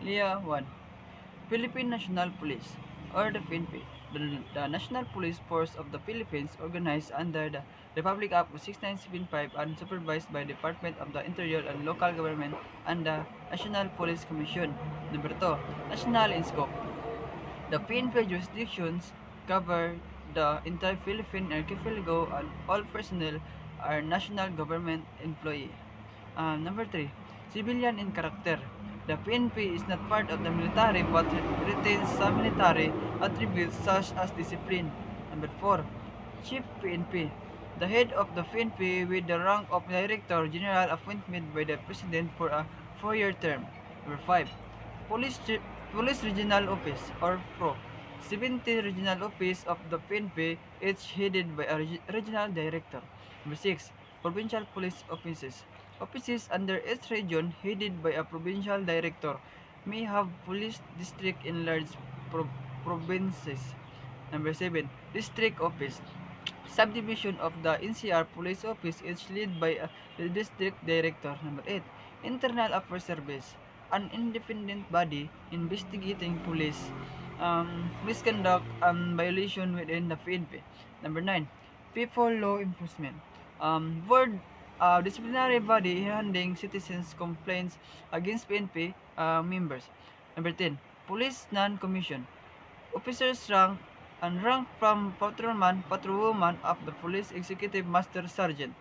Lia 1. Philippine National Police, or the PNP, the National Police Force of the Philippines, organized under the Republic Act of 6975 and supervised by the Department of the Interior and Local Government and the National Police Commission. Number 2. National in scope. The PNP jurisdictions cover the entire Philippine archipelago and all personnel are national government employee. Number 3. Civilian in character. The PNP is not part of the military but retains some military attributes such as discipline. Number 4. Chief PNP. The head of the PNP with the rank of Director General appointed by the President for a 4-year term. Number 5. Police, Police Regional Office or PRO. 70 regional office of the PNP, each headed by a regional director. Number 6. Provincial police offices. Offices under each region headed by a provincial director may have police district in large pro provinces. Number 7. District office. Subdivision of the NCR police office is led by the district director. Number 8. Internal Affairs Service, an independent body investigating police misconduct and violation within the PNP. Number 9. People Law Enforcement, board disciplinary body handling citizens' complaints against PNP members. Number 10. Police Non-Commission, officers rank from patrolman, patrolwoman up the police executive master sergeant.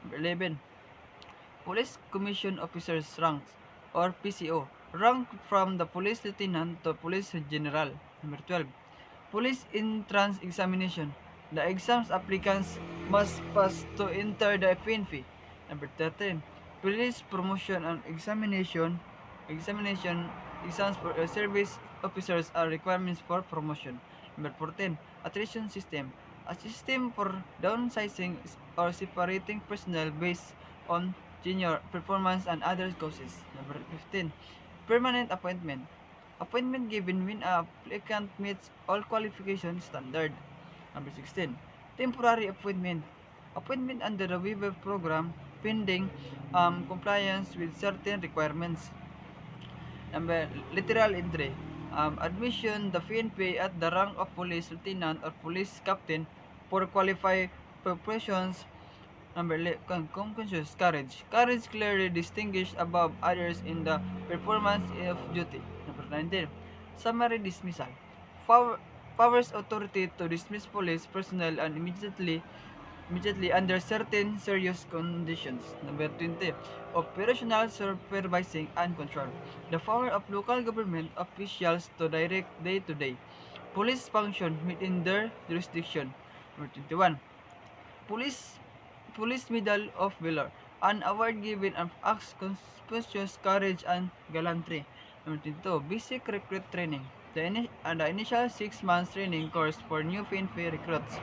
Number 11. Police Commission Officers ranks or PCO, rank from the police lieutenant to police general. Number 12. Police entrance examination. The exams applicants must pass to enter the PNP. Number 13. Police promotion and exams for service officers are requirements for promotion. Number 14. Attrition system, a system for downsizing or separating personnel based on tenure, performance, and other causes. Number 15. Permanent appointment, appointment given when a applicant meets all qualification standard. Number 16. Temporary appointment, appointment under the waiver program pending compliance with certain requirements. Number literal entry, admission the PNP at the rank of police lieutenant or police captain for qualified professions. Number conscious courage, courage clearly distinguished above others in the performance of duty. Number 19. Summary dismissal, powers authority to dismiss police personnel and immediately under certain serious conditions. Number 20. Operational supervising and control, the power of local government officials to direct day-to-day police function within their jurisdiction. Number 21. Police Police Medal of Valor, an award given of acts conspicuous courage and gallantry. Number 22. Basic recruit training, the initial 6 months training course for new PNP recruits.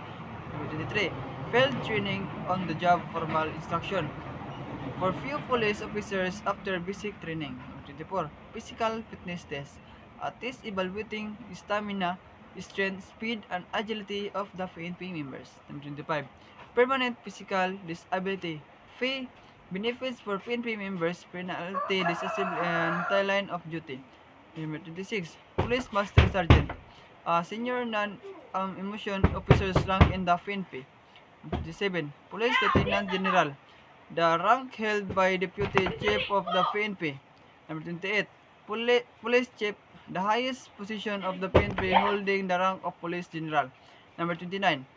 Number 23. Field training on the job formal instruction for few police officers after basic training. Number 24. Physical fitness test, a test evaluating stamina, strength, speed, and agility of the PNP members. Number 25. Permanent physical disability, fee, benefits for PNP members, penalty, disability, and line of duty. Number 26. Police Master Sergeant, senior non-emotion officers rank in the PNP. 27. Police Lieutenant General, the rank held by Deputy Chief of the PNP. Number 28. Police Chief, the highest position of the PNP holding the rank of Police General. Number 29.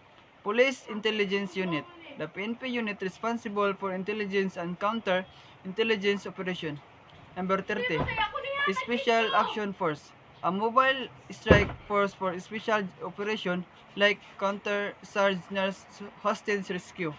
Police Intelligence Unit, the PNP unit responsible for intelligence and counter-intelligence operation. Number 30. Special Action Force, a mobile strike force for special operation like counter-surgenance hostage rescue.